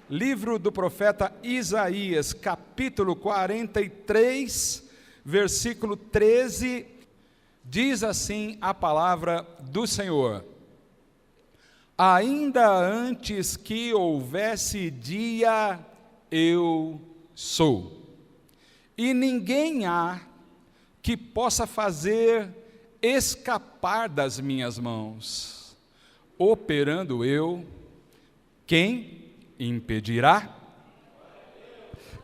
Livro do profeta Isaías, capítulo 43, versículo 13, diz assim a palavra do Senhor: ainda antes que houvesse dia, eu sou, e ninguém há que possa fazer escapar das minhas mãos. Operando eu, quem impedirá?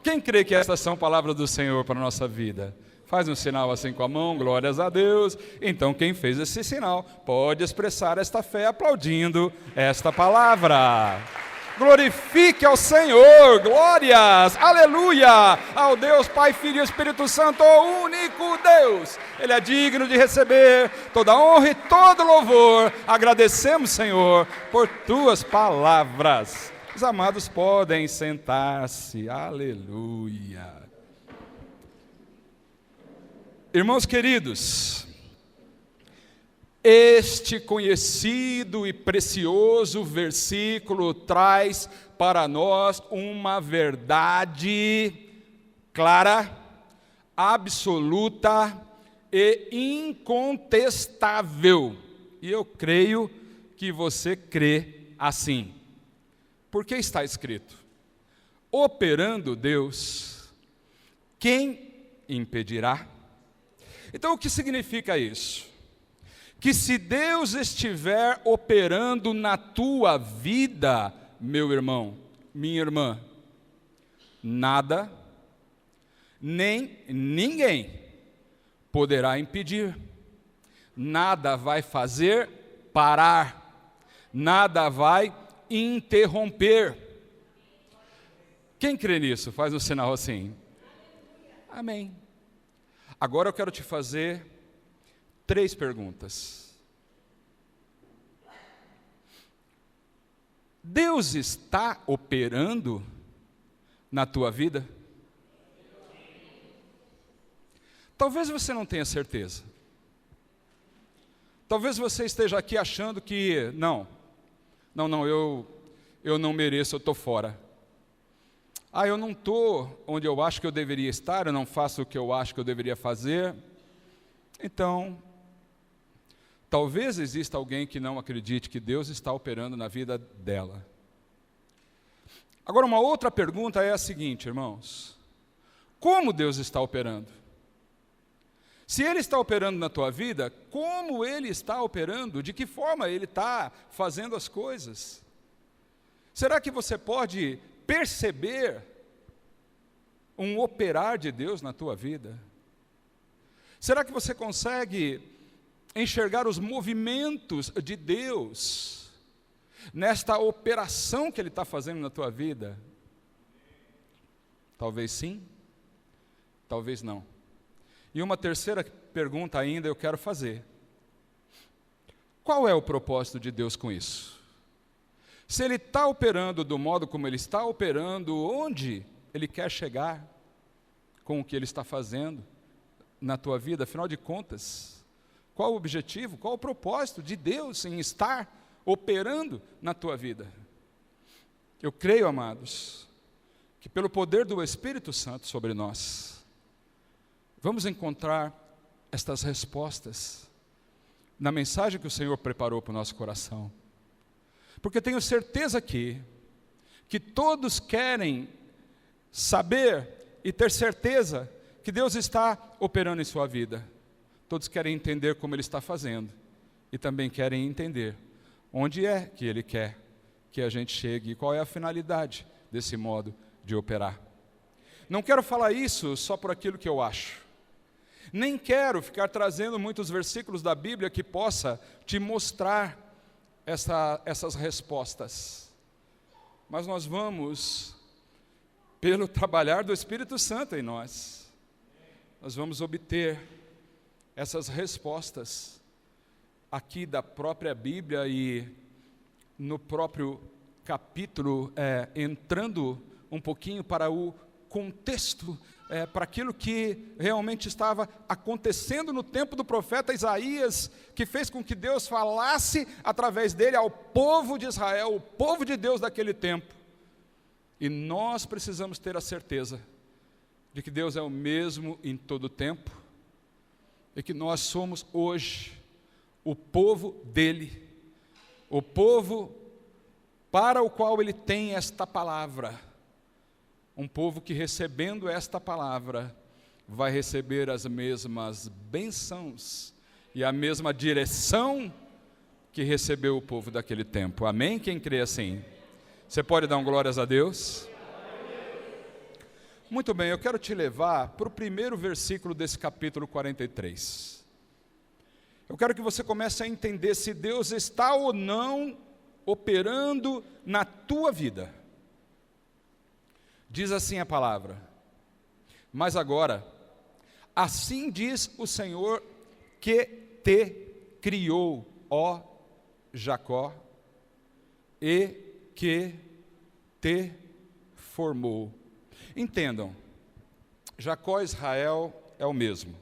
Quem crê que estas são palavras do Senhor para a nossa vida? Faz um sinal assim com a mão, glórias a Deus. Então quem fez esse sinal pode expressar esta fé aplaudindo esta palavra. Glorifique ao Senhor, glórias, aleluia, ao Deus Pai, Filho e Espírito Santo, o único Deus. Ele é digno de receber toda honra e todo louvor. Agradecemos, Senhor, por tuas palavras. Os amados podem sentar-se, aleluia. Irmãos queridos, este conhecido e precioso versículo traz para nós uma verdade clara, absoluta e incontestável. E eu creio que você crê assim. Porque está escrito: operando Deus, quem impedirá? Então o que significa isso? Que se Deus estiver operando na tua vida, meu irmão, minha irmã, nada, nem ninguém poderá impedir, nada vai fazer parar, nada vai interromper. Quem crê nisso? Faz um sinal assim. Amém. Agora eu quero te fazer 3 perguntas. Deus está operando na tua vida? Talvez você não tenha certeza. Talvez você esteja aqui achando que não, eu não mereço, eu estou fora. Eu não estou onde eu acho que eu deveria estar, eu não faço o que eu acho que eu deveria fazer. Então, talvez exista alguém que não acredite que Deus está operando na vida dela. Agora, uma outra pergunta é a seguinte, irmãos: como Deus está operando? Se Ele está operando na tua vida, como Ele está operando? De que forma Ele está fazendo as coisas? Será que você pode perceber um operar de Deus na tua vida? Será que você consegue enxergar os movimentos de Deus nesta operação que Ele está fazendo na tua vida? Talvez sim, talvez não. E uma terceira pergunta ainda eu quero fazer: qual é o propósito de Deus com isso? Se Ele está operando do modo como Ele está operando, onde Ele quer chegar com o que Ele está fazendo na tua vida? Afinal de contas, qual o objetivo, qual o propósito de Deus em estar operando na tua vida? Eu creio, amados, que pelo poder do Espírito Santo sobre nós, vamos encontrar estas respostas na mensagem que o Senhor preparou para o nosso coração. Porque tenho certeza que todos querem saber e ter certeza que Deus está operando em sua vida. Todos querem entender como Ele está fazendo e também querem entender onde é que Ele quer que a gente chegue e qual é a finalidade desse modo de operar. Não quero falar isso só por aquilo que eu acho. Nem quero ficar trazendo muitos versículos da Bíblia que possa te mostrar essas respostas. Mas nós vamos, pelo trabalhar do Espírito Santo em nós vamos obter essas respostas aqui da própria Bíblia e no próprio capítulo, entrando um pouquinho para o contexto, para aquilo que realmente estava acontecendo no tempo do profeta Isaías, que fez com que Deus falasse através dele ao povo de Israel, o povo de Deus daquele tempo. E nós precisamos ter a certeza de que Deus é o mesmo em todo o tempo, e que nós somos hoje o povo dele, o povo para o qual ele tem esta palavra, um povo que, recebendo esta palavra, vai receber as mesmas bênçãos e a mesma direção que recebeu o povo daquele tempo. Amém? Quem crê assim? Você pode dar um glórias a Deus? Muito bem, eu quero te levar para o primeiro versículo desse capítulo 43. Eu quero que você comece a entender se Deus está ou não operando na tua vida. Diz assim a palavra: mas agora, assim diz o Senhor que te criou, ó Jacó, e que te formou. Entendam, Jacó e Israel é o mesmo.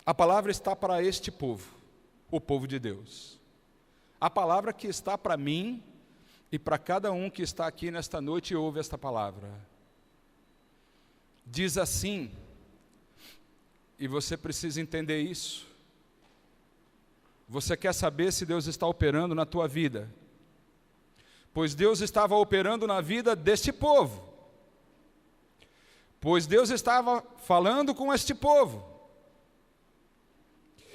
A palavra está para este povo, o povo de Deus. A palavra que está para mim e para cada um que está aqui nesta noite e ouve esta palavra. Diz assim, e você precisa entender isso. Você quer saber se Deus está operando na tua vida? Pois Deus estava operando na vida deste povo. Pois Deus estava falando com este povo.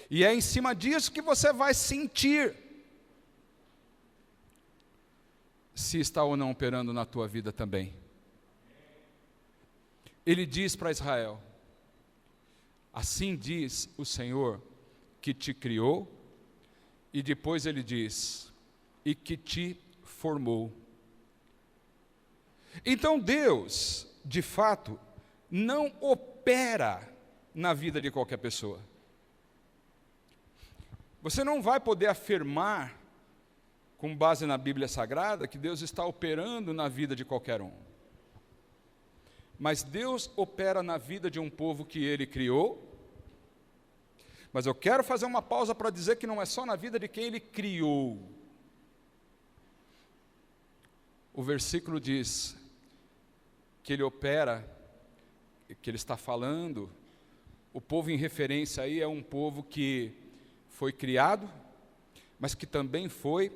E é em cima disso que você vai sentir se está ou não operando na tua vida também. Ele diz para Israel: assim diz o Senhor que te criou, e depois ele diz, e que te formou. Então Deus, de fato, não opera na vida de qualquer pessoa. Você não vai poder afirmar, com base na Bíblia Sagrada, que Deus está operando na vida de qualquer um. Mas Deus opera na vida de um povo que Ele criou. Mas eu quero fazer uma pausa para dizer que não é só na vida de quem Ele criou. O versículo diz que Ele opera, que Ele está falando, o povo em referência aí é um povo que foi criado, mas que também foi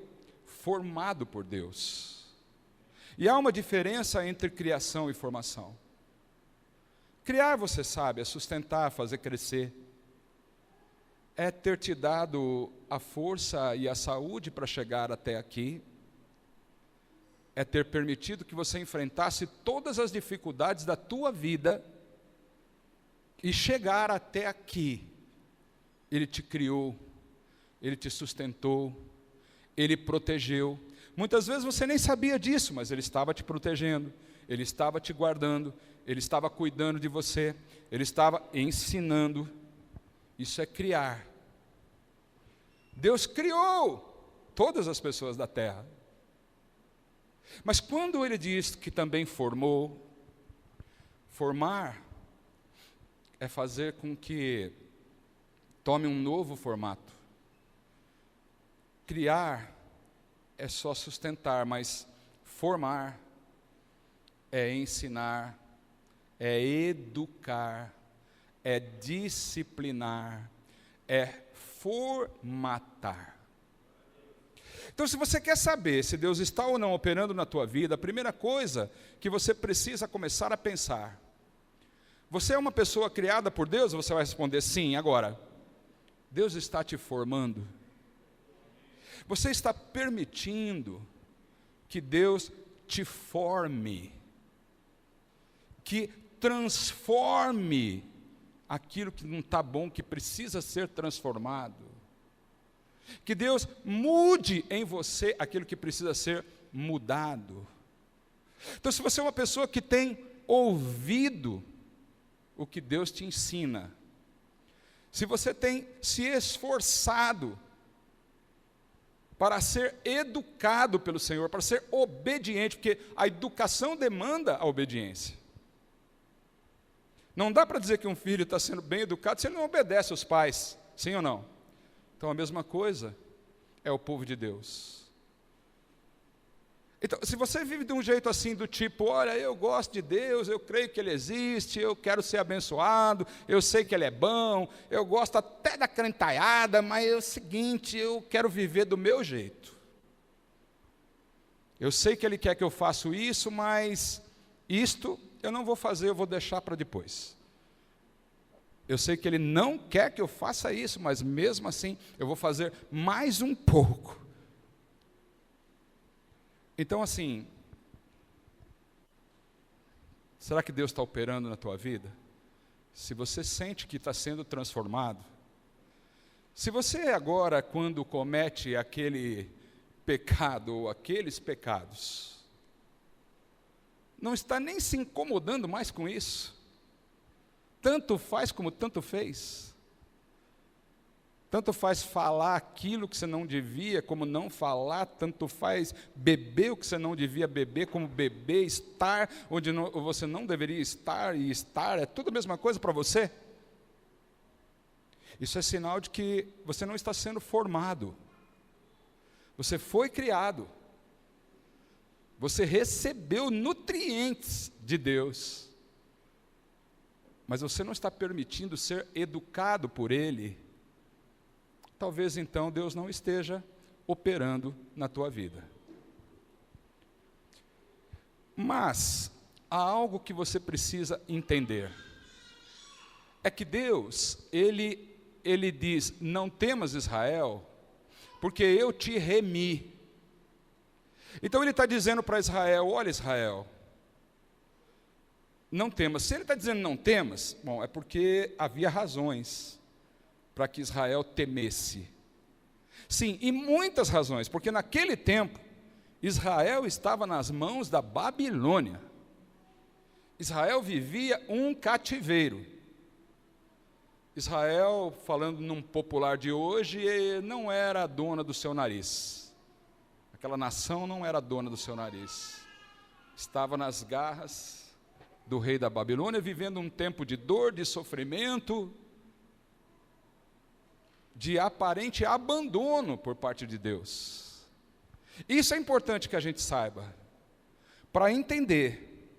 formado por Deus. E há uma diferença entre criação e formação. Criar, você sabe, é sustentar, fazer crescer. É ter te dado a força e a saúde para chegar até aqui. É ter permitido que você enfrentasse todas as dificuldades da tua vida e chegar até aqui. Ele te criou, Ele te sustentou, Ele protegeu. Muitas vezes você nem sabia disso, mas Ele estava te protegendo, Ele estava te guardando, Ele estava cuidando de você, Ele estava ensinando. Isso é criar. Deus criou todas as pessoas da terra. Mas quando Ele diz que também formou, formar é fazer com que tome um novo formato. Criar é só sustentar, mas formar é ensinar, é educar, é disciplinar, é formatar. Então, se você quer saber se Deus está ou não operando na tua vida, a primeira coisa que você precisa começar a pensar: você é uma pessoa criada por Deus? Você vai responder sim. Agora, Deus está te formando? Você está permitindo que Deus te forme, que transforme aquilo que não está bom, que precisa ser transformado, que Deus mude em você aquilo que precisa ser mudado? Então, se você é uma pessoa que tem ouvido o que Deus te ensina, se você tem se esforçado para ser educado pelo Senhor, para ser obediente, porque a educação demanda a obediência. Não dá para dizer que um filho está sendo bem educado se ele não obedece aos pais, sim ou não? Então a mesma coisa é o povo de Deus. Então, se você vive de um jeito assim, do tipo, olha, eu gosto de Deus, eu creio que Ele existe, eu quero ser abençoado, eu sei que Ele é bom, eu gosto até da crentalhada, mas é o seguinte, eu quero viver do meu jeito. Eu sei que Ele quer que eu faça isso, mas isto eu não vou fazer, eu vou deixar para depois. Eu sei que Ele não quer que eu faça isso, mas mesmo assim eu vou fazer mais um pouco. Então, assim, será que Deus está operando na tua vida? Se você sente que está sendo transformado, se você agora, quando comete aquele pecado ou aqueles pecados, não está nem se incomodando mais com isso, tanto faz como tanto fez. Tanto faz falar aquilo que você não devia, como não falar, tanto faz beber o que você não devia beber, como beber, estar onde você não deveria estar, e estar, é tudo a mesma coisa para você? Isso é sinal de que você não está sendo formado. Você foi criado. Você recebeu nutrientes de Deus. Mas você não está permitindo ser educado por Ele. Talvez então Deus não esteja operando na tua vida. Mas há algo que você precisa entender. É que Deus, Ele diz, não temas Israel, porque eu te remi. Então Ele está dizendo para Israel, olha Israel, não temas. Se Ele está dizendo não temas, bom, é porque havia razões para que Israel temesse. Sim, e muitas razões, porque naquele tempo, Israel estava nas mãos da Babilônia. Israel vivia um cativeiro. Israel, falando num popular de hoje, não era dona do seu nariz. Aquela nação não era dona do seu nariz. Estava nas garras do rei da Babilônia, vivendo um tempo de dor, de sofrimento, de aparente abandono por parte de Deus. Isso é importante que a gente saiba, para entender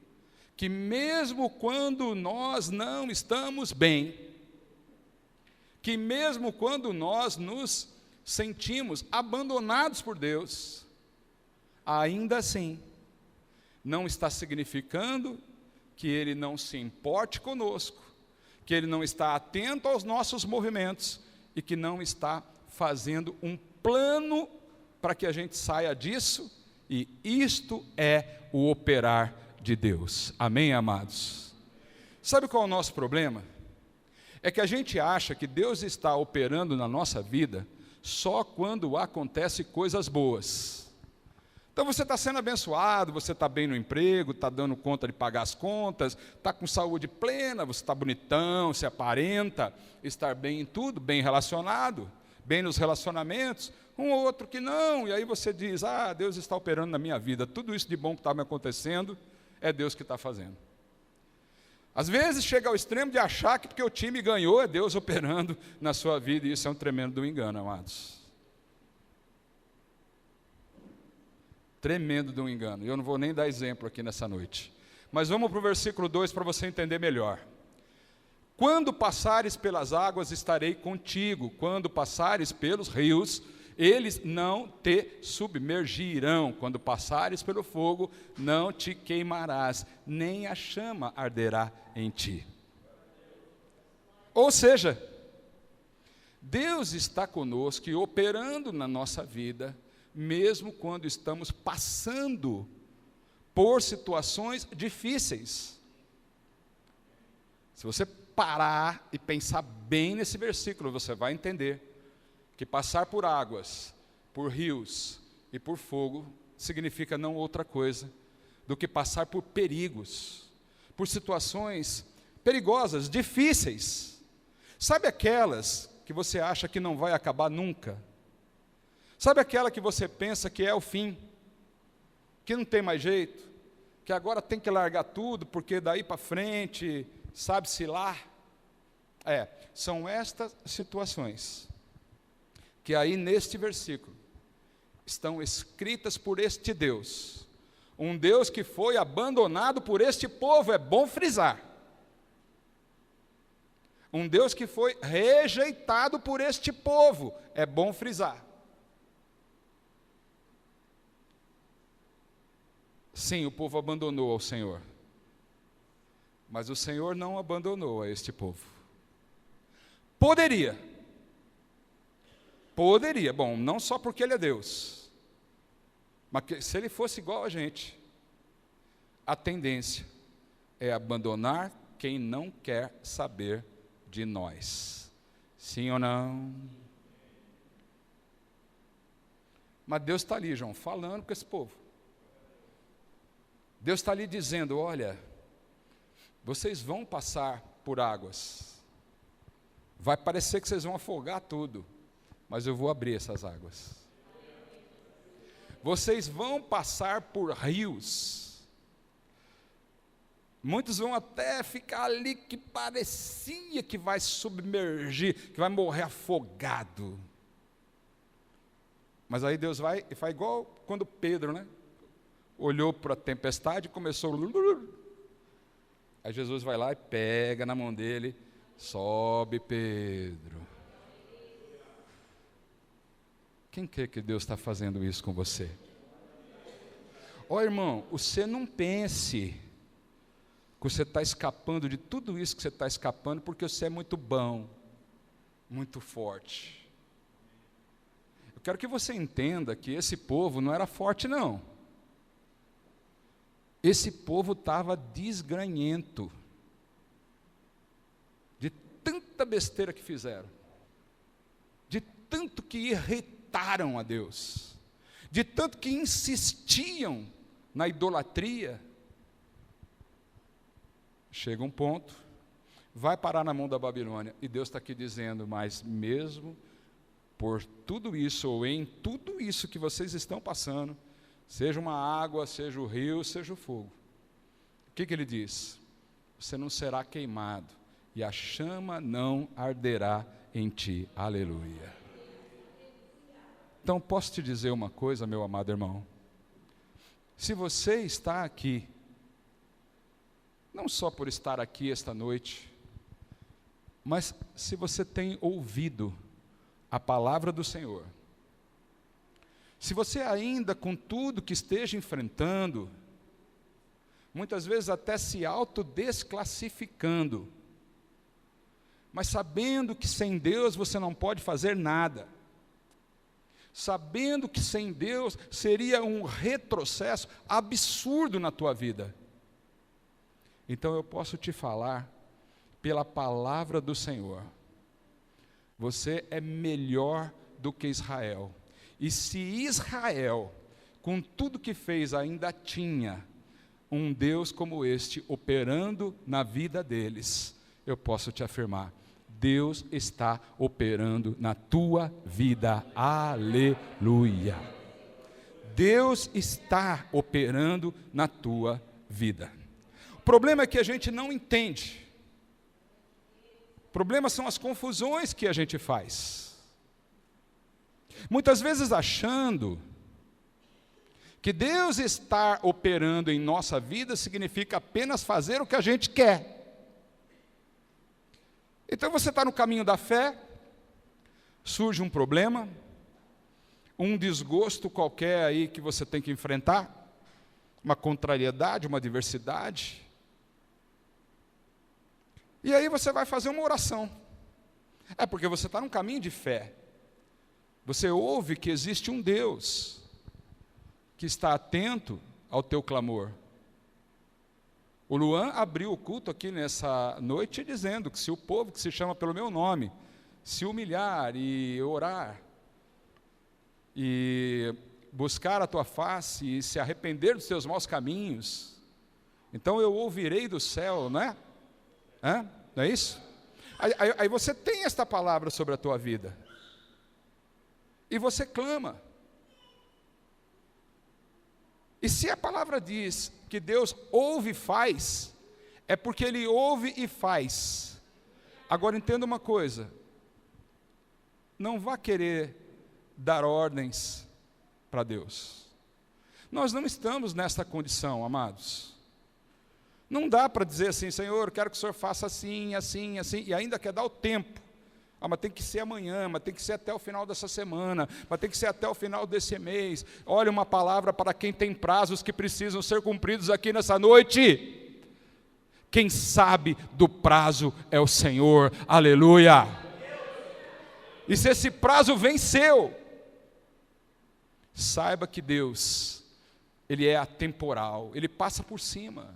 que mesmo quando nós não estamos bem, que mesmo quando nós nos sentimos abandonados por Deus, ainda assim, não está significando que Ele não se importe conosco, que Ele não está atento aos nossos movimentos, e que não está fazendo um plano para que a gente saia disso, e isto é o operar de Deus. Amém, amados? Sabe qual é o nosso problema? É que a gente acha que Deus está operando na nossa vida só quando acontecem coisas boas. Então você está sendo abençoado, você está bem no emprego, está dando conta de pagar as contas, está com saúde plena, você está bonitão, se aparenta estar bem em tudo, bem relacionado, bem nos relacionamentos, um ou outro que não, e aí você diz, Deus está operando na minha vida, tudo isso de bom que está me acontecendo, é Deus que está fazendo. Às vezes chega ao extremo de achar que porque o time ganhou, é Deus operando na sua vida, e isso é um tremendo engano, amados. Tremendo de um engano. Eu não vou nem dar exemplo aqui nessa noite. Mas vamos para o versículo 2 para você entender melhor. Quando passares pelas águas, estarei contigo. Quando passares pelos rios, eles não te submergirão. Quando passares pelo fogo, não te queimarás, nem a chama arderá em ti. Ou seja, Deus está conosco e operando na nossa vida, mesmo quando estamos passando por situações difíceis. Se você parar e pensar bem nesse versículo, você vai entender que passar por águas, por rios e por fogo significa não outra coisa do que passar por perigos, por situações perigosas, difíceis. Sabe aquelas que você acha que não vai acabar nunca? Sabe aquela que você pensa que é o fim, que não tem mais jeito, que agora tem que largar tudo, porque daí para frente, sabe-se lá? São estas situações, que aí neste versículo, estão escritas por este Deus, Um Deus que foi abandonado por este povo, é bom frisar. Um Deus que foi rejeitado por este povo, é bom frisar. Sim, o povo abandonou ao Senhor, mas o Senhor não abandonou a este povo. Poderia, bom, não só porque Ele é Deus, mas que, se Ele fosse igual a gente, a tendência é abandonar quem não quer saber de nós. Sim ou não? Mas Deus está ali, João, falando com esse povo. Deus está ali dizendo, olha, vocês vão passar por águas. Vai parecer que vocês vão afogar tudo, mas eu vou abrir essas águas. Vocês vão passar por rios. Muitos vão até ficar ali que parecia que vai submergir, que vai morrer afogado. Mas aí Deus vai e faz igual quando Pedro, né? Olhou para a tempestade e começou. Aí Jesus vai lá e pega na mão dele, sobe Pedro. Quem quer que Deus está fazendo isso com você? Ó irmão, você não pense que você está escapando de tudo isso que você está escapando porque você é muito bom, muito forte. Eu quero que você entenda que esse povo não era forte não. Esse povo estava desgranhento de tanta besteira que fizeram, de tanto que irritaram a Deus, de tanto que insistiam na idolatria. Chega um ponto, vai parar na mão da Babilônia, e Deus está aqui dizendo, mas mesmo por tudo isso, ou em tudo isso que vocês estão passando, seja uma água, seja o rio, seja o fogo. O que Ele diz? Você não será queimado, e a chama não arderá em ti. Aleluia. Então, posso te dizer uma coisa, meu amado irmão? Se você está aqui, não só por estar aqui esta noite, mas se você tem ouvido a palavra do Senhor, se você ainda, com tudo que esteja enfrentando, muitas vezes até se autodesclassificando, mas sabendo que sem Deus você não pode fazer nada, sabendo que sem Deus seria um retrocesso absurdo na tua vida, então eu posso te falar, pela palavra do Senhor, você é melhor do que Israel. E se Israel, com tudo que fez, ainda tinha um Deus como este operando na vida deles, eu posso te afirmar, Deus está operando na tua vida. Aleluia. Deus está operando na tua vida. O problema é que a gente não entende. O problema são as confusões que a gente faz. Muitas vezes achando que Deus estar operando em nossa vida significa apenas fazer o que a gente quer. Então você está no caminho da fé, surge um problema, um desgosto qualquer aí que você tem que enfrentar, uma contrariedade, uma adversidade. E aí você vai fazer uma oração. É porque você está num caminho de fé. Você ouve que existe um Deus que está atento ao teu clamor. O Luan abriu o culto aqui nessa noite dizendo que se o povo que se chama pelo meu nome se humilhar e orar e buscar a tua face e se arrepender dos seus maus caminhos, então eu ouvirei do céu, não é? Não é isso? Aí você tem esta palavra sobre a tua vida. E você clama. E se a palavra diz que Deus ouve e faz, é porque Ele ouve e faz. Agora entenda uma coisa, não vá querer dar ordens para Deus. Nós não estamos nessa condição, amados. Não dá para dizer assim, Senhor, quero que o Senhor faça assim, assim, assim, e ainda quer dar o tempo. Mas tem que ser amanhã, mas tem que ser até o final dessa semana, mas tem que ser até o final desse mês. Olha, uma palavra para quem tem prazos que precisam ser cumpridos aqui nessa noite. Quem sabe do prazo é o Senhor, aleluia. E se esse prazo venceu, saiba que Deus, Ele é atemporal, Ele passa por cima.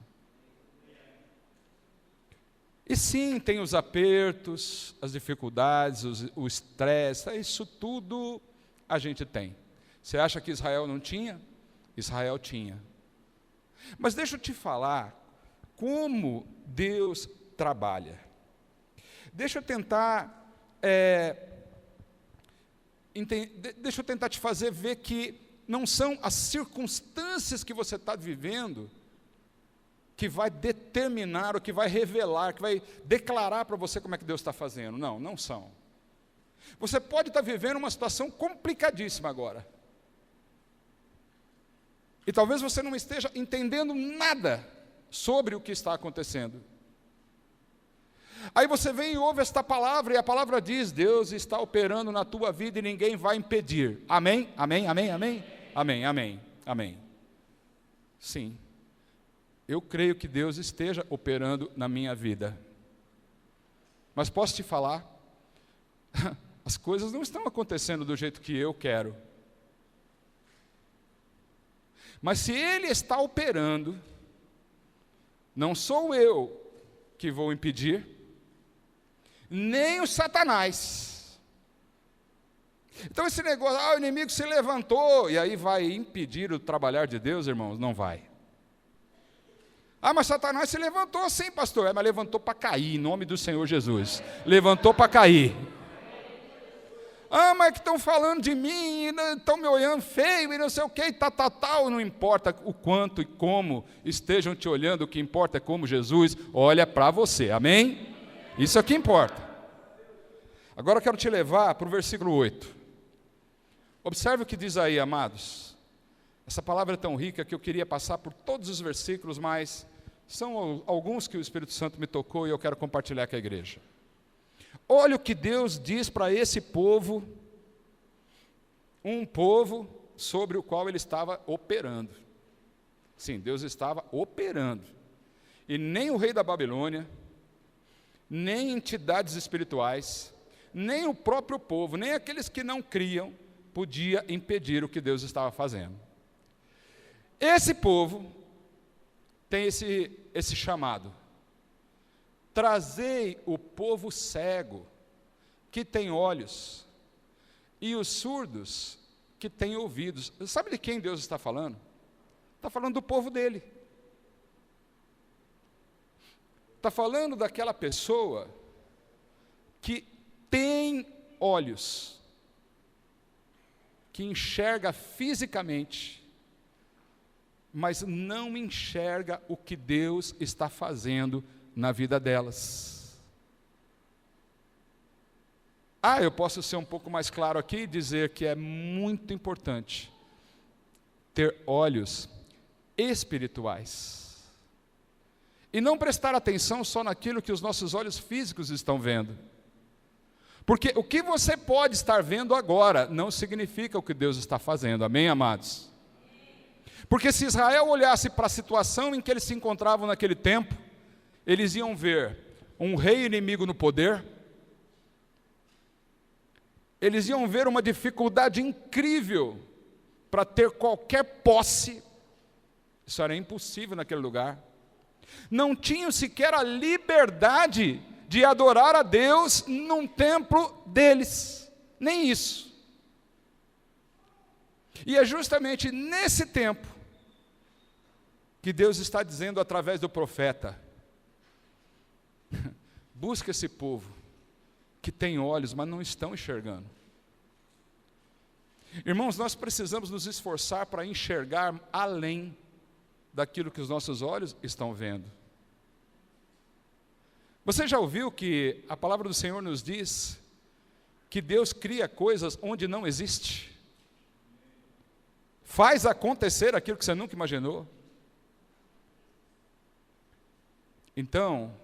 E sim, tem os apertos, as dificuldades, o estresse, isso tudo a gente tem. Você acha que Israel não tinha? Israel tinha. Mas deixa eu te falar como Deus trabalha. Deixa eu tentar te fazer ver que não são as circunstâncias que você está vivendo que vai determinar, ou que vai revelar, que vai declarar para você como é que Deus está fazendo. Não, não são. Você pode estar vivendo uma situação complicadíssima agora. E talvez você não esteja entendendo nada sobre o que está acontecendo. Aí você vem e ouve esta palavra, e a palavra diz, Deus está operando na tua vida e ninguém vai impedir. Amém? Amém? Amém? Amém? Amém? Amém? Amém? Sim. Eu creio que Deus esteja operando na minha vida. Mas posso te falar, as coisas não estão acontecendo do jeito que eu quero. Mas se Ele está operando, não sou eu que vou impedir, nem o Satanás. Então esse negócio, o inimigo se levantou, e aí vai impedir o trabalhar de Deus, irmãos? Não vai. Mas Satanás se levantou sim, pastor. Mas levantou para cair, em nome do Senhor Jesus. Levantou para cair. Mas que estão falando de mim, estão me olhando feio, e não sei o que, tal. Não importa o quanto e como estejam te olhando, o que importa é como Jesus olha para você, amém? Isso é o que importa. Agora eu quero te levar para o versículo 8. Observe o que diz aí, amados. Essa palavra é tão rica que eu queria passar por todos os versículos, mas são alguns que o Espírito Santo me tocou e eu quero compartilhar com a igreja. Olha o que Deus diz para esse povo, um povo sobre o qual Ele estava operando. Sim, Deus estava operando. E nem o rei da Babilônia, nem entidades espirituais, nem o próprio povo, nem aqueles que não criam, podia impedir o que Deus estava fazendo. Esse povo tem esse chamado. Trazei o povo cego, que tem olhos, e os surdos, que têm ouvidos. Sabe de quem Deus está falando? Está falando do povo dele. Está falando daquela pessoa que tem olhos, que enxerga fisicamente, mas não enxerga o que Deus está fazendo na vida delas. Eu posso ser um pouco mais claro aqui e dizer que é muito importante ter olhos espirituais e não prestar atenção só naquilo que os nossos olhos físicos estão vendo. Porque o que você pode estar vendo agora não significa o que Deus está fazendo, amém, amados? Porque se Israel olhasse para a situação em que eles se encontravam naquele tempo, eles iam ver um rei inimigo no poder, eles iam ver uma dificuldade incrível para ter qualquer posse, isso era impossível naquele lugar, não tinham sequer a liberdade de adorar a Deus num templo deles, nem isso. E é justamente nesse tempo que Deus está dizendo através do profeta: busca esse povo que tem olhos, mas não estão enxergando. Irmãos, nós precisamos nos esforçar para enxergar além daquilo que os nossos olhos estão vendo. Você já ouviu que a palavra do Senhor nos diz que Deus cria coisas onde não existe? faz acontecer aquilo que você nunca imaginou. Então,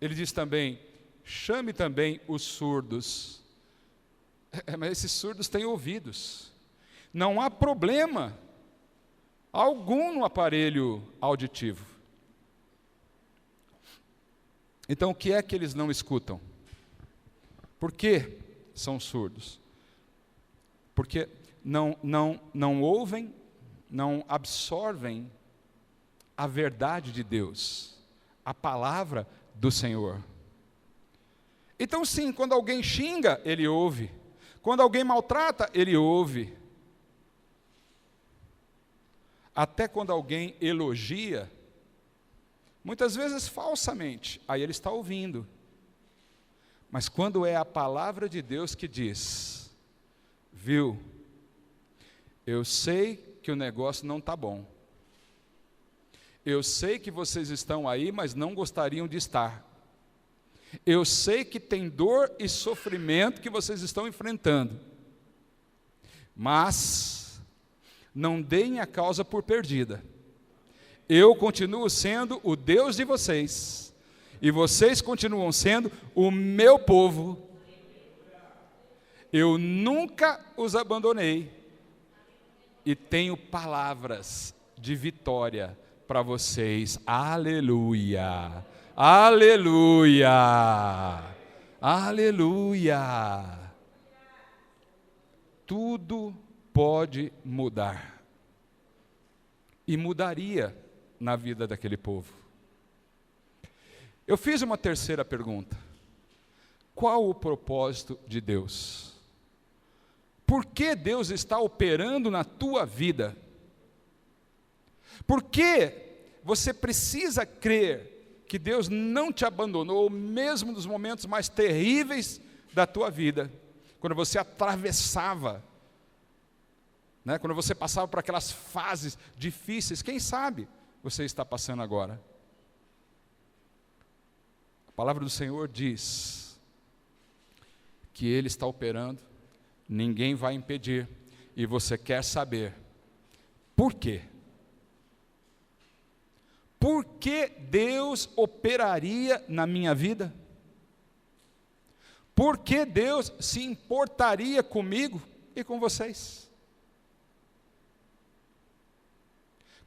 ele diz também, chame também os surdos. Mas esses surdos têm ouvidos. Não há problema algum no aparelho auditivo. Então, o que é que eles não escutam? Por que são surdos? Porque não ouvem, não absorvem a verdade de Deus, a palavra do Senhor. Então, sim, quando alguém xinga, ele ouve. Quando alguém maltrata, ele ouve. Até quando alguém elogia, muitas vezes falsamente, aí ele está ouvindo. Mas quando é a palavra de Deus que diz, viu, eu sei que o negócio não está bom. Eu sei que vocês estão aí, mas não gostariam de estar. Eu sei que tem dor e sofrimento que vocês estão enfrentando. Mas não deem a causa por perdida. Eu continuo sendo o Deus de vocês. E vocês continuam sendo o meu povo. Eu nunca os abandonei. E tenho palavras de vitória para vocês. Aleluia! Aleluia! Aleluia! Tudo pode mudar. E mudaria na vida daquele povo. Eu fiz uma terceira pergunta. Qual o propósito de Deus? Por que Deus está operando na tua vida? Por que você precisa crer que Deus não te abandonou, mesmo nos momentos mais terríveis da tua vida? Quando você atravessava, né, quando você passava por aquelas fases difíceis, quem sabe você está passando agora? A palavra do Senhor diz que Ele está operando, ninguém vai impedir, e você quer saber por quê? Por que Deus operaria na minha vida? Por que Deus se importaria comigo e com vocês?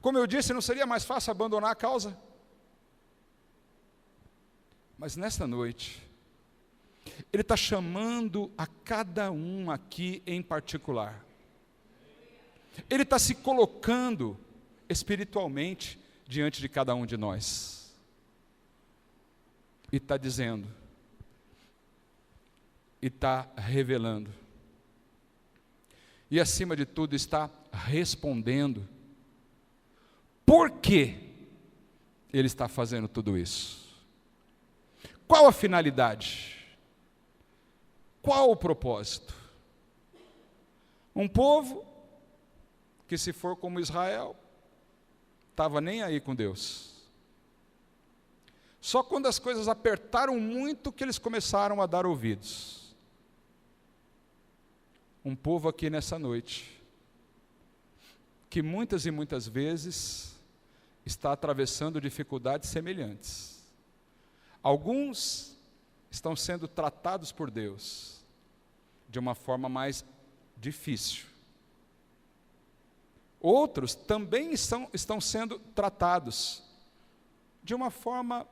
Como eu disse, não seria mais fácil abandonar a causa? Mas nesta noite, Ele está chamando a cada um aqui em particular. Ele está se colocando espiritualmente diante de cada um de nós. E está dizendo, e está revelando. E acima de tudo está respondendo. Por que Ele está fazendo tudo isso? Qual a finalidade? Qual o propósito? Um povo que, se for como Israel, estava nem aí com Deus. Só quando as coisas apertaram muito que eles começaram a dar ouvidos. Um povo aqui nessa noite, que muitas e muitas vezes está atravessando dificuldades semelhantes. Alguns estão sendo tratados por Deus de uma forma mais difícil. Outros também estão sendo tratados de uma forma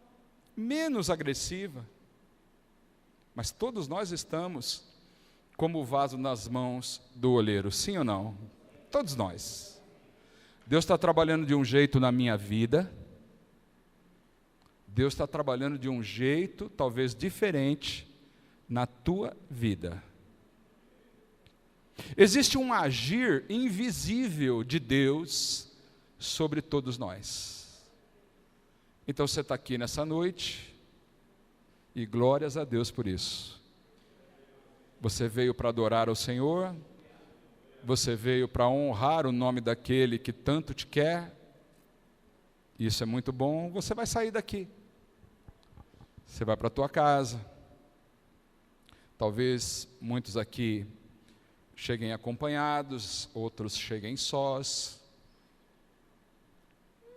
menos agressiva. Mas todos nós estamos como o vaso nas mãos do oleiro, sim ou não? Todos nós. Deus está trabalhando de um jeito na minha vida. Deus está trabalhando de um jeito talvez diferente na tua vida. Existe um agir invisível de Deus sobre todos nós. Então você está aqui nessa noite, e glórias a Deus por isso. Você veio para adorar ao Senhor, você veio para honrar o nome daquele que tanto te quer, isso é muito bom. Você vai sair daqui, você vai para a tua casa. Talvez muitos aqui cheguem acompanhados, outros cheguem sós.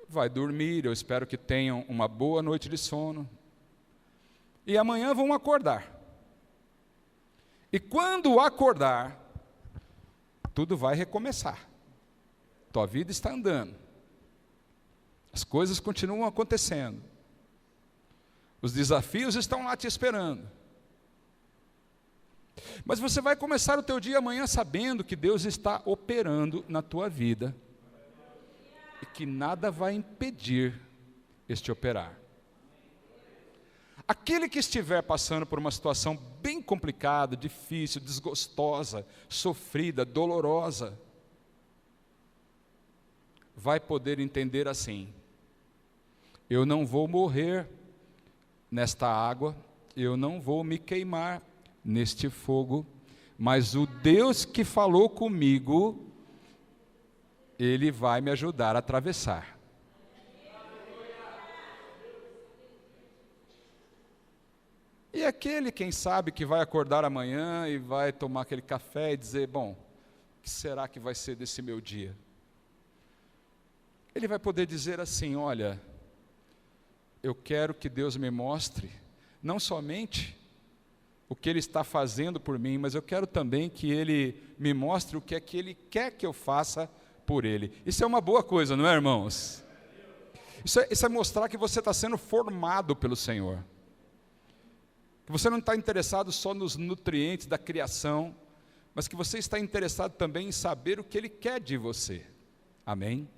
Vai dormir, eu espero que tenham uma boa noite de sono. E amanhã vão acordar. E quando acordar, tudo vai recomeçar. Tua vida está andando. As coisas continuam acontecendo. Os desafios estão lá te esperando. Mas você vai começar o teu dia amanhã sabendo que Deus está operando na tua vida. E que nada vai impedir este operar. Aquele que estiver passando por uma situação bem complicada, difícil, desgostosa, sofrida, dolorosa, vai poder entender assim: eu não vou morrer nesta água, eu não vou me queimar neste fogo, mas o Deus que falou comigo, Ele vai me ajudar a atravessar. E aquele, quem sabe, que vai acordar amanhã e vai tomar aquele café e dizer: bom, o que será que vai ser desse meu dia? Ele vai poder dizer assim: olha, eu quero que Deus me mostre, não somente o que Ele está fazendo por mim, mas eu quero também que Ele me mostre o que é que Ele quer que eu faça por Ele. Isso é uma boa coisa, não é, irmãos? Isso é mostrar que você está sendo formado pelo Senhor. Que você não está interessado só nos nutrientes da criação, mas que você está interessado também em saber o que Ele quer de você. Amém?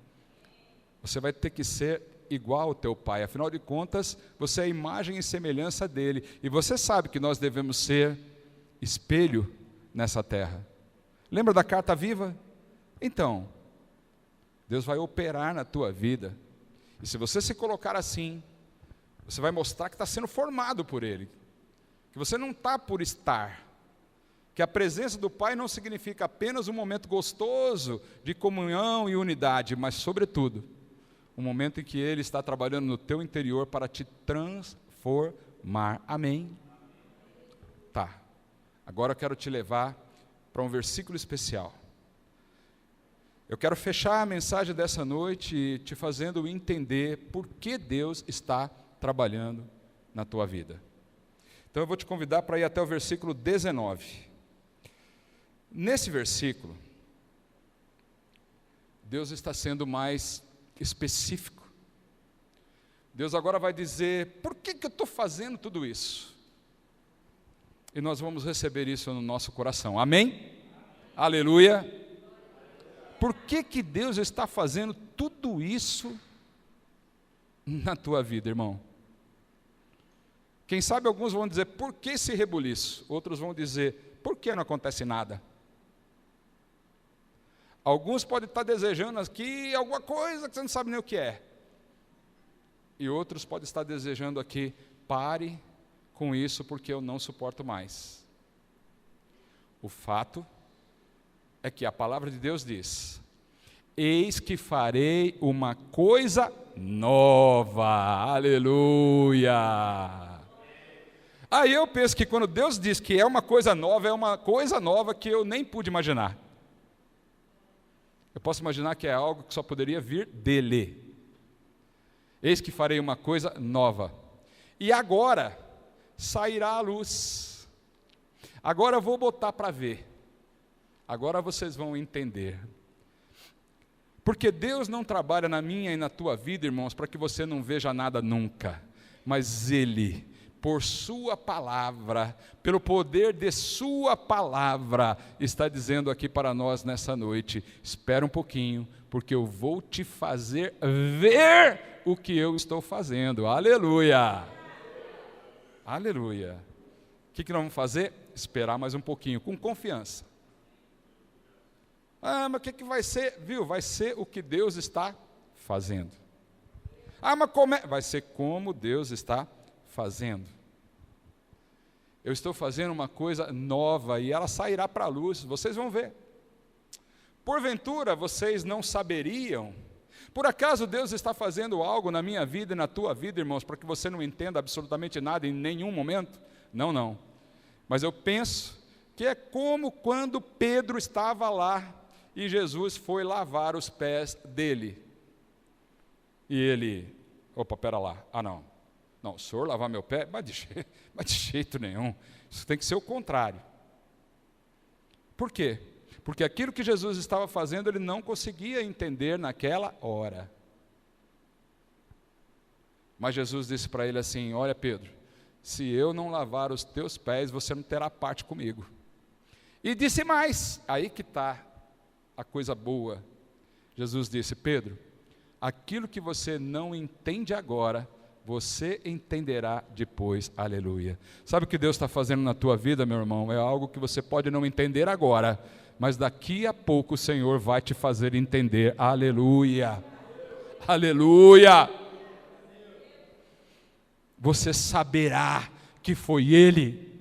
Você vai ter que ser igual ao teu Pai, afinal de contas, você é a imagem e semelhança dEle, e você sabe que nós devemos ser espelho nessa terra. Lembra da carta viva? Então, Deus vai operar na tua vida, e se você se colocar assim, você vai mostrar que está sendo formado por Ele, que você não está por estar, que a presença do Pai não significa apenas um momento gostoso de comunhão e unidade, mas sobretudo, um momento em que Ele está trabalhando no teu interior para te transformar. Amém? Tá, agora eu quero te levar para um versículo especial. Eu quero fechar a mensagem dessa noite te fazendo entender por que Deus está trabalhando na tua vida. Então eu vou te convidar para ir até o versículo 19. Nesse versículo, Deus está sendo mais específico. Deus agora vai dizer: por que eu estou fazendo tudo isso? E nós vamos receber isso no nosso coração. Amém? Aleluia! Por que Deus está fazendo tudo isso na tua vida, irmão? Quem sabe alguns vão dizer: por que esse rebuliço? Outros vão dizer: por que não acontece nada? Alguns podem estar desejando aqui alguma coisa que você não sabe nem o que é. E outros podem estar desejando aqui: pare com isso porque eu não suporto mais. O fato é que a palavra de Deus diz: eis que farei uma coisa nova. Aleluia! Aí eu penso que quando Deus diz que é uma coisa nova que eu nem pude imaginar. Eu posso imaginar que é algo que só poderia vir dele. Eis que farei uma coisa nova. E agora sairá a luz. Agora eu vou botar para ver. Agora vocês vão entender. Porque Deus não trabalha na minha e na tua vida, irmãos, para que você não veja nada nunca. Mas Ele, por sua palavra, pelo poder de sua palavra, está dizendo aqui para nós nessa noite: espera um pouquinho, porque eu vou te fazer ver o que eu estou fazendo. Aleluia! Aleluia! O que nós vamos fazer? Esperar mais um pouquinho, com confiança. Ah, mas o que vai ser? Viu? Vai ser o que Deus está fazendo. Ah, mas como é? Vai ser como Deus está fazendo. Eu estou fazendo uma coisa nova e ela sairá para a luz, vocês vão ver. Porventura vocês não saberiam? Por acaso Deus está fazendo algo na minha vida e na tua vida, irmãos, para que você não entenda absolutamente nada em nenhum momento? Não, não. Mas eu penso que é como quando Pedro estava lá e Jesus foi lavar os pés dele. E ele, opa, pera lá, não, o senhor lavar meu pé? Mas de jeito nenhum, isso tem que ser o contrário. Por quê? Porque aquilo que Jesus estava fazendo, ele não conseguia entender naquela hora. Mas Jesus disse para ele assim: olha, Pedro, se eu não lavar os teus pés, você não terá parte comigo. E disse mais, aí que está a coisa boa. Jesus disse: Pedro, aquilo que você não entende agora, você entenderá depois. Aleluia. Sabe o que Deus está fazendo na tua vida, meu irmão? É algo que você pode não entender agora, mas daqui a pouco o Senhor vai te fazer entender. Aleluia. Aleluia. Você saberá que foi Ele.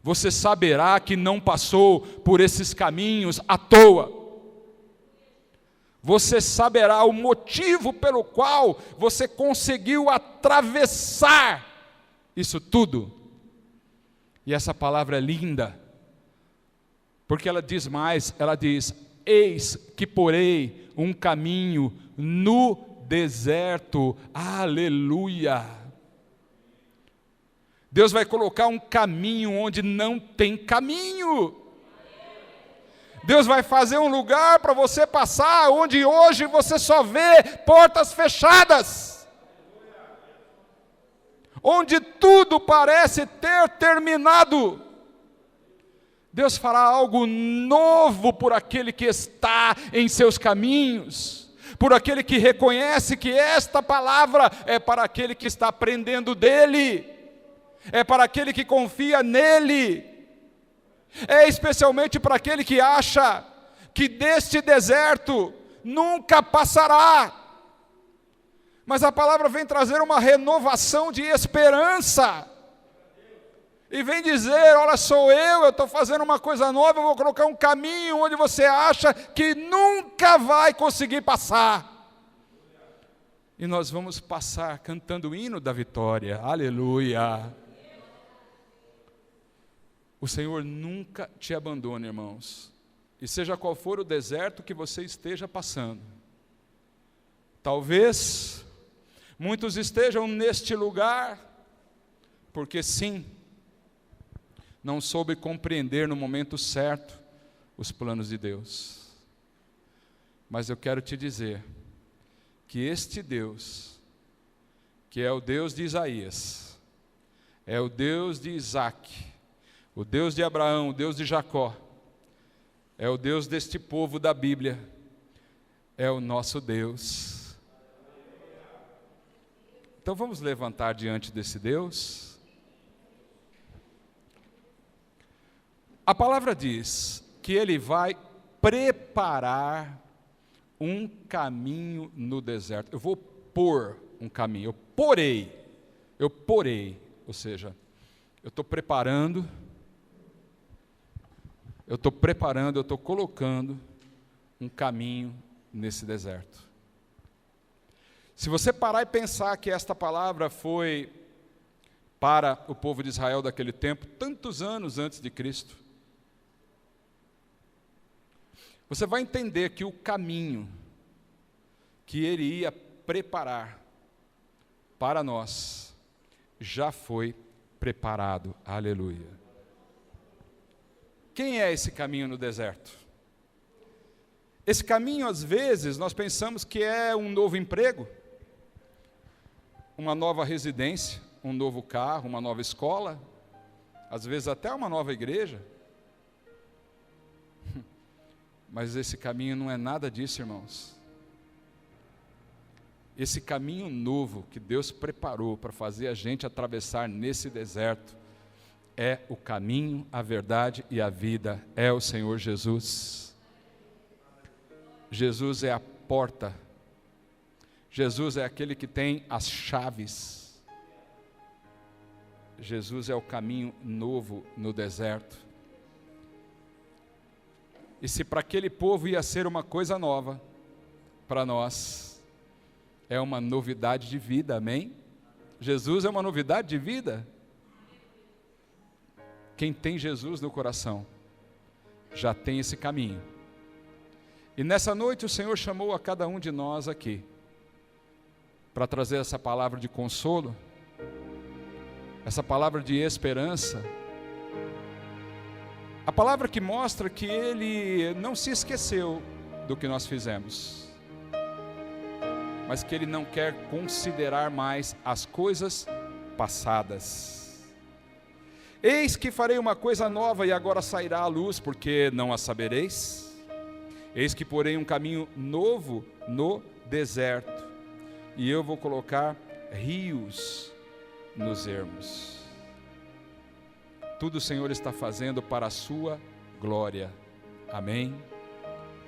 Você saberá que não passou por esses caminhos à toa. Você saberá o motivo pelo qual você conseguiu atravessar isso tudo. E essa palavra é linda, porque ela diz mais, ela diz: eis que porei um caminho no deserto. Aleluia. Deus vai colocar um caminho onde não tem caminho. Deus vai fazer um lugar para você passar, onde hoje você só vê portas fechadas. Onde tudo parece ter terminado. Deus fará algo novo por aquele que está em seus caminhos, por aquele que reconhece que esta palavra é para aquele que está aprendendo dele, é para aquele que confia nele, é especialmente para aquele que acha que deste deserto nunca passará. Mas a palavra vem trazer uma renovação de esperança. E vem dizer: olha, sou eu estou fazendo uma coisa nova, eu vou colocar um caminho onde você acha que nunca vai conseguir passar. E nós vamos passar cantando o hino da vitória. Aleluia. O Senhor nunca te abandona, irmãos. E seja qual for o deserto que você esteja passando. Talvez muitos estejam neste lugar porque sim, não soube compreender no momento certo os planos de Deus. Mas eu quero te dizer que este Deus, que é o Deus de Isaías, é o Deus de Isaac, o Deus de Abraão, o Deus de Jacó, é o Deus deste povo da Bíblia, é o nosso Deus. Então vamos levantar diante desse Deus. A palavra diz que Ele vai preparar um caminho no deserto. Eu vou pôr um caminho, eu porei, ou seja, eu estou preparando, eu estou colocando um caminho nesse deserto. Se você parar e pensar que esta palavra foi para o povo de Israel daquele tempo, tantos anos antes de Cristo, você vai entender que o caminho que Ele ia preparar para nós já foi preparado. Aleluia. Quem é esse caminho no deserto? Esse caminho, às vezes, nós pensamos que é um novo emprego, uma nova residência, um novo carro, uma nova escola, às vezes até uma nova igreja. Mas esse caminho não é nada disso, irmãos. Esse caminho novo que Deus preparou para fazer a gente atravessar nesse deserto é o caminho, a verdade e a vida, é o Senhor Jesus. Jesus é a porta. Jesus é aquele que tem as chaves. Jesus é o caminho novo no deserto. E se para aquele povo ia ser uma coisa nova, para nós é uma novidade de vida, amém? Jesus é uma novidade de vida. quem tem Jesus no coração já tem esse caminho. E nessa noite o Senhor chamou a cada um de nós aqui para trazer essa palavra de consolo, essa palavra de esperança, a palavra que mostra que Ele não se esqueceu do que nós fizemos, mas que Ele não quer considerar mais as coisas passadas. Eis que farei uma coisa nova e agora sairá à luz, porque não a sabereis. Eis que porei um caminho novo no deserto, e eu vou colocar rios nos ermos. Tudo o Senhor está fazendo para a sua glória. Amém?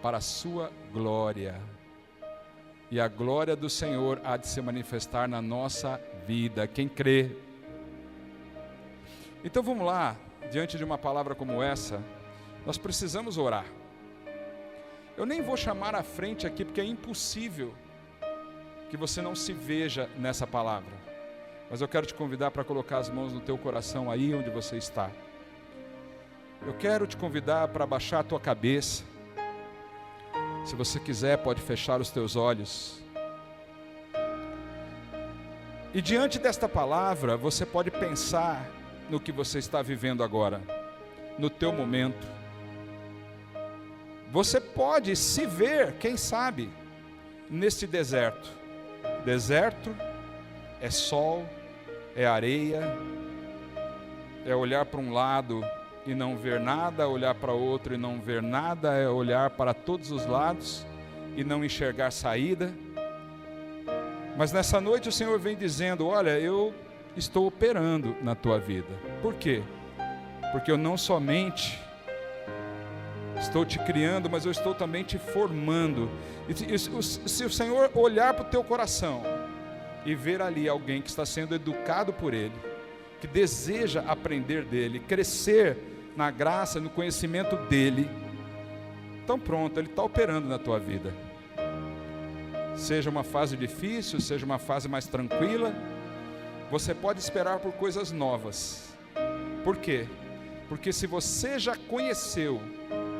Para a sua glória. E a glória do Senhor há de se manifestar na nossa vida. Quem crê? Então vamos lá, diante de uma palavra como essa, nós precisamos orar. Eu nem vou chamar à frente aqui, porque é impossível que você não se veja nessa palavra. Mas eu quero te convidar para colocar as mãos no teu coração aí onde você está. Eu quero te convidar para baixar a tua cabeça. Se você quiser, pode fechar os teus olhos. E diante desta palavra, você pode pensar no que você está vivendo agora, no teu momento. Você pode se ver, quem sabe, neste deserto. Deserto é sol, é areia, é olhar para um lado e não ver nada, olhar para outro e não ver nada, é olhar para todos os lados e não enxergar saída. Mas nessa noite o Senhor vem dizendo: olha, eu estou operando na tua vida. Por quê? Porque eu não somente estou te criando, mas eu estou também te formando. E se o Senhor olhar para o teu coração e ver ali alguém que está sendo educado por Ele, que deseja aprender dEle, crescer na graça, no conhecimento dEle, então pronto, Ele está operando na tua vida. Seja uma fase difícil, seja uma fase mais tranquila, você pode esperar por coisas novas. Por quê? Porque se você já conheceu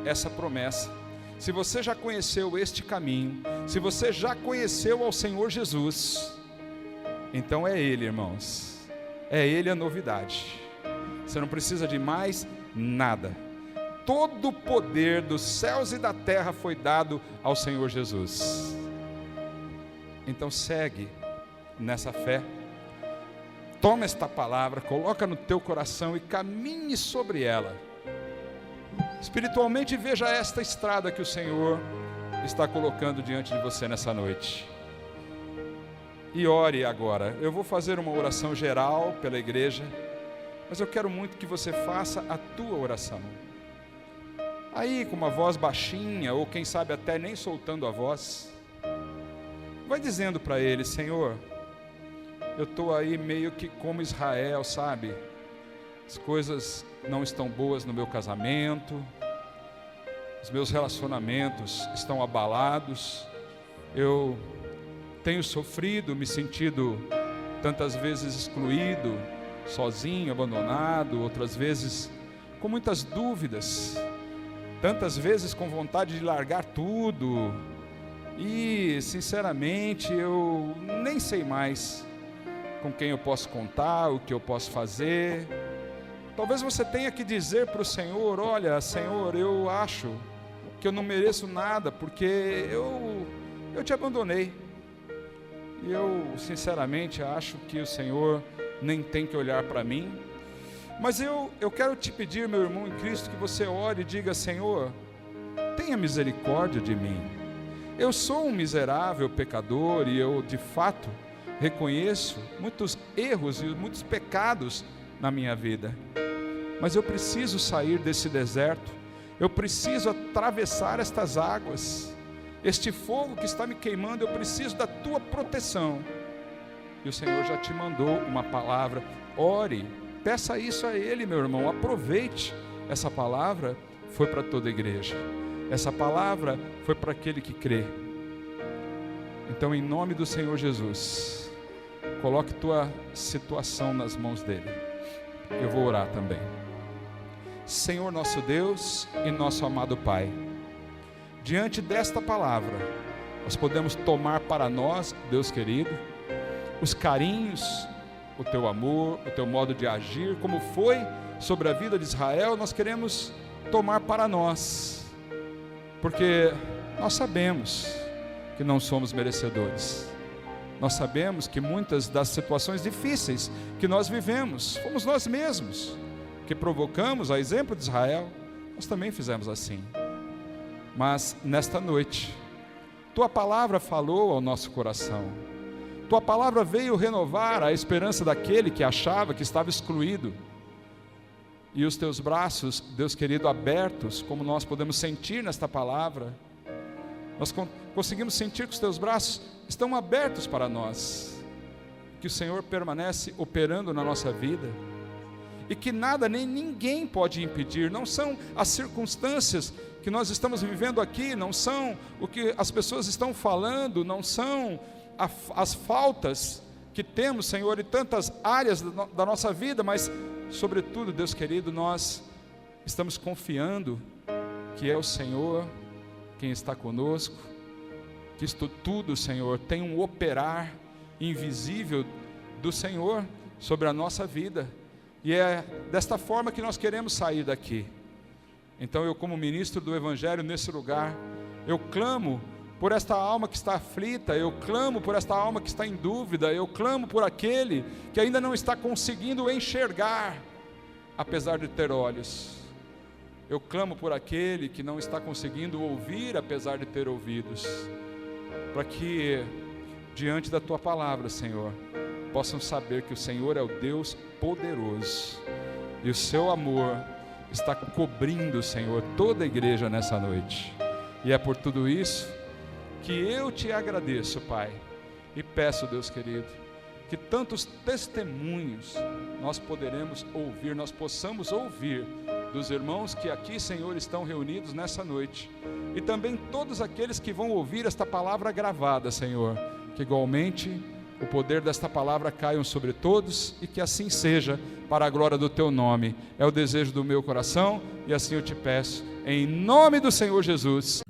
essa promessa, se você já conheceu este caminho, se você já conheceu ao Senhor Jesus, então é Ele, irmãos, é Ele a novidade. Você não precisa de mais nada. Todo o poder dos céus e da terra foi dado ao Senhor Jesus. Então segue nessa fé, toma esta palavra, coloca no teu coração e caminhe sobre ela. Espiritualmente veja esta estrada que o Senhor está colocando diante de você nessa noite. E ore agora. Eu vou fazer uma oração geral pela igreja, mas eu quero muito que você faça a tua oração. Aí com uma voz baixinha, ou quem sabe até nem soltando a voz, vai dizendo para Ele: Senhor, eu estou aí meio que como Israel, sabe? As coisas não estão boas no meu casamento, os meus relacionamentos estão abalados, eu tenho sofrido, me sentido tantas vezes excluído, sozinho, abandonado, outras vezes com muitas dúvidas, tantas vezes com vontade de largar tudo, e sinceramente eu nem sei mais com quem eu posso contar, o que eu posso fazer. Talvez você tenha que dizer para o Senhor: olha, Senhor, eu acho que eu não mereço nada, porque eu te abandonei. E eu sinceramente acho que o Senhor nem tem que olhar para mim. Mas eu quero te pedir, meu irmão em Cristo, que você ore e diga: Senhor, tenha misericórdia de mim. Eu sou um miserável pecador e eu de fato reconheço muitos erros e muitos pecados na minha vida. Mas eu preciso sair desse deserto, eu preciso atravessar estas águas, este fogo que está me queimando, eu preciso da tua proteção. E o Senhor já te mandou uma palavra. Ore, peça isso a Ele, meu irmão. Aproveite. Essa palavra foi para toda a igreja, essa palavra foi para aquele que crê. Então, em nome do Senhor Jesus, coloque tua situação nas mãos dEle. Eu vou orar também. Senhor nosso Deus e nosso amado Pai, diante desta palavra, nós podemos tomar para nós, Deus querido, os carinhos, o Teu amor, o Teu modo de agir, como foi sobre a vida de Israel, nós queremos tomar para nós, porque nós sabemos que não somos merecedores. Nós sabemos que muitas das situações difíceis que nós vivemos, fomos nós mesmos que provocamos, a exemplo de Israel, nós também fizemos assim. Mas nesta noite, Tua palavra falou ao nosso coração, Tua palavra veio renovar a esperança daquele que achava que estava excluído, e os Teus braços, Deus querido, abertos, como nós podemos sentir nesta palavra, nós conseguimos sentir que os Teus braços estão abertos para nós, que o Senhor permanece operando na nossa vida, e que nada nem ninguém pode impedir. Não são as circunstâncias que nós estamos vivendo aqui, não são o que as pessoas estão falando, não são as faltas que temos, Senhor, em tantas áreas da nossa vida, mas sobretudo, Deus querido, nós estamos confiando que é o Senhor quem está conosco, que isto tudo, Senhor, tem um operar invisível do Senhor sobre a nossa vida, e é desta forma que nós queremos sair daqui. Então eu, como ministro do Evangelho nesse lugar, eu clamo por esta alma que está aflita, eu clamo por esta alma que está em dúvida, eu clamo por aquele que ainda não está conseguindo enxergar, apesar de ter olhos. Eu clamo por aquele que não está conseguindo ouvir, apesar de ter ouvidos, para que, diante da Tua palavra, Senhor, possam saber que o Senhor é o Deus poderoso, e o Seu amor está cobrindo, Senhor, toda a igreja nessa noite, e é por tudo isso que eu Te agradeço, Pai, e peço, Deus querido, que tantos testemunhos nós possamos ouvir dos irmãos que aqui, Senhor, estão reunidos nessa noite, e também todos aqueles que vão ouvir esta palavra gravada, Senhor, que igualmente o poder desta palavra caia sobre todos, e que assim seja, para a glória do Teu nome. É o desejo do meu coração, e assim eu Te peço, em nome do Senhor Jesus.